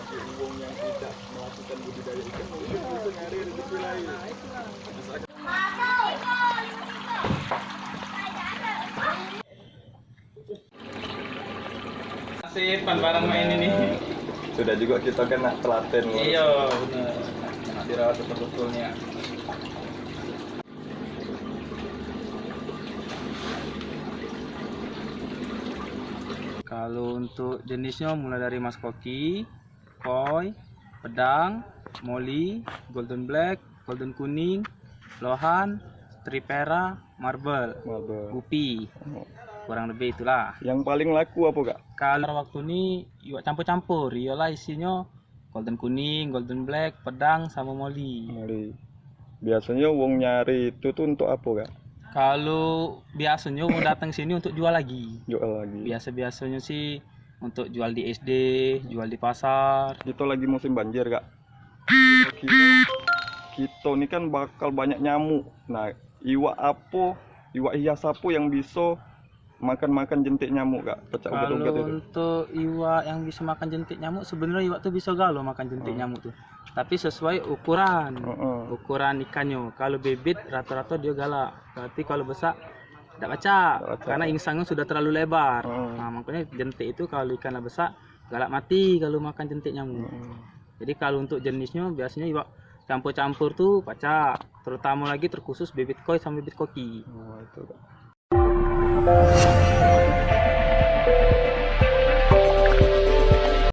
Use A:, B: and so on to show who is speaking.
A: bagi uang yang tidak melakukan budidaya ikan mungkin bisa nyari rezeki lain.
B: Sipan barang main ini.
A: Sudah juga kita kena telaten.
B: Iya, benar. Kena dirawat betul-betulnya. Kalau untuk jenisnya mulai dari mas koki, koi, pedang, moli, golden black, golden kuning, lohan, tripera, marble, gupi. Kurang lebih itulah.
A: Yang paling laku apa kak?
B: Kalau waktu ini iwak campur-campur, iyalah isinya golden kuning, golden black, pedang sama moli.
A: Biasanya uang nyari itu tuh untuk apa kak?
B: Kalau biasanya mau datang sini untuk jual lagi.
A: Jual lagi.
B: Biasa-biasanya sih untuk jual di SD, jual di pasar.
A: Itu lagi musim banjir kak. Kita ini kan bakal banyak nyamuk. Nah, iwak hias apa yang bisa makan jentik nyamuk kak?
B: Kalau untuk iwak yang bisa makan jentik nyamuk, sebenarnya iwak tuh bisa galau makan jentik nyamuk tuh. Tapi sesuai ukuran, ukuran ikannya. Kalau bibit rata-rata dia galak. Berarti kalau besar tidak baca, karena insangnya sudah terlalu lebar. Nah, makanya jentik itu kalau ikan besar galak mati kalau makan jentik nyamuk. Jadi kalau untuk jenisnya biasanya iwak campur-campur tuh baca. Terutama lagi terkhusus bibit koi sama bibit koki.
A: Itu, Kak.